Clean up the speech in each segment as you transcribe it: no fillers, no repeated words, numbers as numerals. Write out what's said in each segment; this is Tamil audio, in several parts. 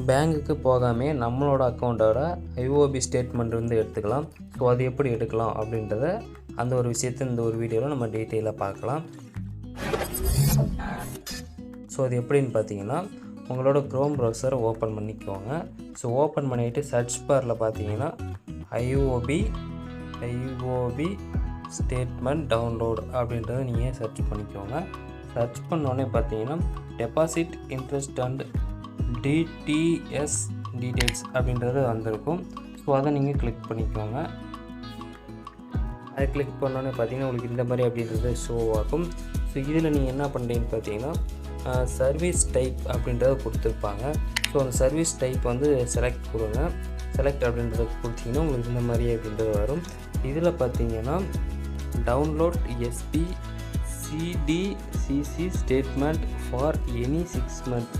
பேங்க்குக்கு போகாமே நம்மளோட அக்கௌண்ட்டோட ஐஓபி ஸ்டேட்மெண்ட் வந்து எடுத்துக்கலாம். ஸோ அது எப்படி எடுக்கலாம் அப்படின்றத அந்த ஒரு விஷயத்தை இந்த ஒரு வீடியோவில் நம்ம டீட்டெயிலாக பார்க்கலாம். ஸோ அது எப்படின்னு பார்த்தீங்கன்னா, உங்களோட க்ரோம் ப்ரௌசரை ஓப்பன் பண்ணிக்கோங்க. ஸோ ஓப்பன் பண்ணிவிட்டு சர்ச் பாரில் பார்த்தீங்கன்னா ஐஓபி ஸ்டேட்மெண்ட் டவுன்லோட் அப்படின்றத நீங்கள் சர்ச் பண்ணிக்கோங்க. சர்ச் பண்ணோடனே பார்த்தீங்கன்னா deposit interest and TDS details அப்படின்றது வந்திருக்கும். ஸோ அதை நீங்கள் கிளிக் பண்ணிக்கோங்க. அதை கிளிக் பண்ணோன்னே பார்த்தீங்கன்னா உங்களுக்கு இந்த மாதிரி அப்படின்றது ஷோ ஆகும். ஸோ இதில் நீங்கள் என்ன பண்ணுறீங்கன்னு பார்த்தீங்கன்னா சர்வீஸ் டைப் அப்படின்றத கொடுத்துருப்பாங்க. ஸோ அந்த சர்வீஸ் டைப் வந்து செலக்ட் கொடுங்க. செலக்ட் அப்படின்றத கொடுத்தீங்கன்னா உங்களுக்கு இந்த மாதிரி அப்படின்றது வரும். இதில் பார்த்தீங்கன்னா download SB CDCC statement for any 6 month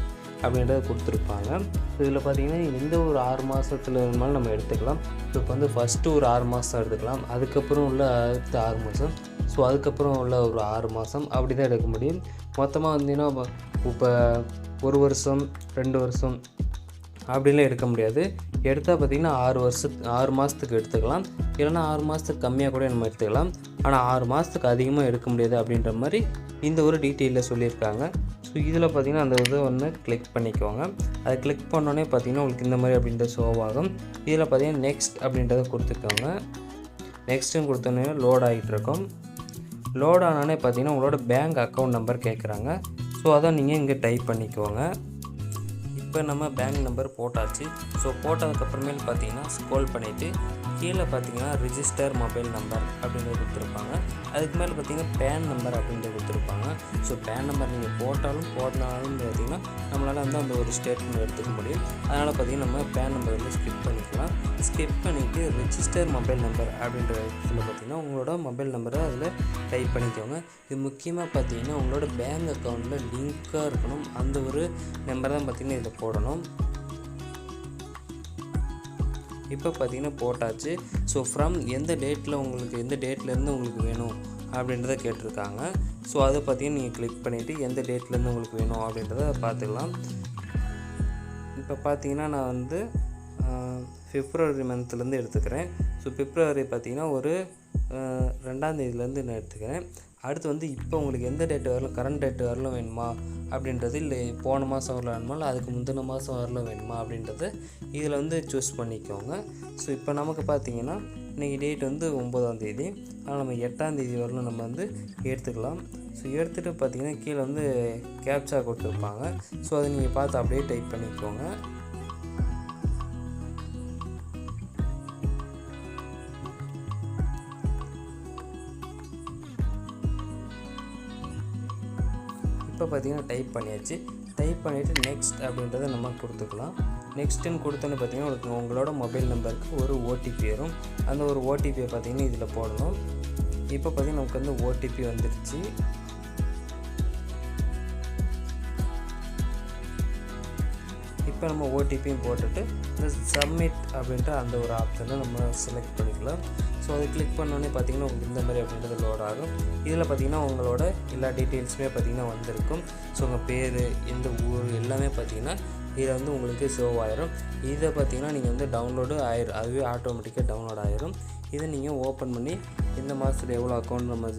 அப்படின்றத கொடுத்துருப்பாங்க. ஸோ இதில் பார்த்தீங்கன்னா எந்த ஒரு 6 மாதத்தில் இருந்தாலும் நம்ம எடுத்துக்கலாம். ஸோ இப்போ வந்து ஃபஸ்ட்டு ஒரு 6 மாதம் எடுத்துக்கலாம், அதுக்கப்புறம் உள்ள அடுத்த 6 மாதம், ஸோ அதுக்கப்புறம் உள்ள ஒரு 6 மாதம் அப்படி தான் எடுக்க முடியும். மொத்தமாக வந்தீங்கன்னா இப்போ 1 வருஷம் 2 வருஷம் அப்படிலாம் எடுக்க முடியாது. எடுத்தால் பார்த்திங்கன்னா 6 மாதத்துக்கு எடுத்துக்கலாம், இல்லைனா 6 மாதத்துக்கு கம்மியாக கூட நம்ம எடுத்துக்கலாம். ஆனால் 6 மாதத்துக்கு அதிகமாக எடுக்க முடியாது அப்படின்ற மாதிரி இந்த ஒரு டீட்டெயிலில் சொல்லியிருக்காங்க. ஸோ இதில் பார்த்திங்கன்னா அந்த இதை ஒன்று கிளிக் பண்ணிக்கோங்க. அதை கிளிக் பண்ணோன்னே பார்த்திங்கன்னா உங்களுக்கு இந்த மாதிரி அப்படின்ற ஷோ ஆகும். இதில் பார்த்திங்கன்னா நெக்ஸ்ட் அப்படின்றத கொடுத்துக்கோங்க. நெக்ஸ்ட்டுன்னு கொடுத்தோன்னே லோட் ஆகிட்டுருக்கும். லோட் ஆனோடனே பார்த்திங்கன்னா உங்களோட பேங்க் அக்கௌண்ட் நம்பர் கேட்குறாங்க. ஸோ அதை நீங்கள் இங்கே டைப் பண்ணிக்கோங்க. இப்போ நம்ம பேங்க் நம்பர் போட்டாச்சு. ஸோ போட்டதுக்கப்புறமேல் பார்த்தீங்கன்னா ஸ்க்ரோல் பண்ணிவிட்டு கீழே பார்த்தீங்கன்னா ரிஜிஸ்டர் மொபைல் நம்பர் அப்படின்றது கொடுத்துருப்பாங்க. அதுக்கு மேலே பார்த்தீங்கன்னா பேன் நம்பர் அப்படின்றது கொடுத்துருப்பாங்க. ஸோ பேன் நம்பர் நீங்கள் போட்டாலும் பார்த்தீங்கன்னா நம்மளால் வந்து அந்த ஒரு ஸ்டேட்மெண்ட் எடுத்துக்க முடியும். அதனால் பார்த்தீங்கன்னா நம்ம பேன் நம்பர் வந்து ஸ்கிப் பண்ணிக்கலாம். ஸ்கிப் பண்ணிவிட்டு ரிஜிஸ்டர் மொபைல் நம்பர் அப்படின்ற இடத்துல பார்த்தீங்கன்னா உங்களோட மொபைல் நம்பரை அதில் டைப் பண்ணிக்கோங்க. இது முக்கியமாக பார்த்தீங்கன்னா உங்களோட பேங்க் அக்கௌண்ட்டில் லிங்காக இருக்கணும். அந்த ஒரு நம்பர் தான் பார்த்தீங்கன்னா இதில் போடணும். இப்போ பார்த்தீங்கன்னா போட்டாச்சு. ஸோ ஃப்ரம் எந்த டேட்டில் உங்களுக்கு எந்த டேட்லேருந்து உங்களுக்கு வேணும் அப்படின்றத கேட்டிருக்காங்க. ஸோ அதை பார்த்தீங்கன்னா நீங்கள் கிளிக் பண்ணிவிட்டு எந்த டேட்லேருந்து உங்களுக்கு வேணும் அப்படின்றத பார்த்துக்கலாம். இப்போ பார்த்தீங்கன்னா நான் வந்து பிப்ரவரி மந்த்லேருந்து எடுத்துக்கிறேன். ஸோ பிப்ரவரி பார்த்தீங்கன்னா ஒரு 2ஆம் தேதியிலேருந்து நான் எடுத்துக்கிறேன். அடுத்து வந்து இப்போ உங்களுக்கு எந்த டேட்டு வரலாம், கரண்ட் டேட்டு வரலாம் வேணுமா அப்படின்றது, இல்லை போன மாதம் வரலாம் வேணுமா, இல்லை அதுக்கு முந்தின மாதம் வரலாம் வேணுமா அப்படின்றத இதில் வந்து சூஸ் பண்ணிக்கோங்க. ஸோ இப்போ நமக்கு பார்த்திங்கன்னா இன்றைக்கி டேட் வந்து 9ஆம் தேதி, ஆனால் நம்ம 8ஆம் தேதி வரலாம் நம்ம வந்து எடுத்துக்கலாம். ஸோ எடுத்துகிட்டு பார்த்திங்கன்னா கீழே வந்து கேப்சா கொடுத்துருப்பாங்க. ஸோ அதை நீங்கள் பார்த்து அப்படியே டைப் பண்ணிக்கோங்க. இப்போ பார்த்திங்கன்னா டைப் பண்ணியாச்சு. டைப் பண்ணிவிட்டு நெக்ஸ்ட் அப்படின்றத நம்ம கொடுத்துக்கலாம். நெக்ஸ்ட்டுன்னு கொடுத்தோன்னு பார்த்திங்கன்னா உங்களோட மொபைல் நம்பருக்கு ஒரு ஓடிபி வரும். அந்த ஒரு ஓடிபியை பார்த்திங்கன்னா இதில் போடணும். இப்போ பார்த்திங்கன்னா நமக்கு வந்து ஓடிபி வந்துடுச்சு. இப்போ நம்ம ஓடிபியும் போட்டுட்டு இந்த சப்மிட் அப்படின்ற அந்த ஒரு ஆப்ஷனை நம்ம செலக்ட் பண்ணிக்கலாம். ஸோ அதை கிளிக் பண்ணோன்னே பார்த்திங்கன்னா உங்களுக்கு இந்த மாதிரி அப்படின்றது லோட் ஆகும். இதில் பார்த்திங்கன்னா உங்களோட எல்லா டீட்டெயில்ஸுமே பார்த்திங்கன்னா வந்திருக்கும். ஸோ உங்கள் பேர், எந்த ஊர் எல்லாமே பார்த்திங்கன்னா இதில் வந்து உங்களுக்கு ஷோ ஆயிரும். இதை பார்த்திங்கன்னா நீங்கள் வந்து டவுன்லோடு ஆயிரும், அதுவே ஆட்டோமேட்டிக்காக டவுன்லோட் ஆயிரும். இதை நீங்கள் ஓப்பன் பண்ணி இந்த மாதத்தில் எவ்வளோ அக்கௌண்ட் நம்ம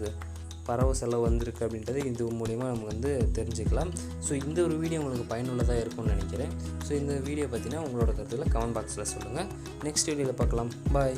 பரவ செலவு வந்திருக்கு அப்படின்றது இது மூலிமா நம்ம வந்து தெரிஞ்சுக்கலாம். ஸோ இந்த ஒரு வீடியோ உங்களுக்கு பயனுள்ளதாக இருக்கும்னு நினைக்கிறேன். ஸோ இந்த வீடியோ பார்த்தீங்கன்னா உங்களோட கருத்துக்களை கமெண்ட் பாக்ஸில் சொல்லுங்கள். நெக்ஸ்ட் வீடியோவில் பார்க்கலாம். பாய்.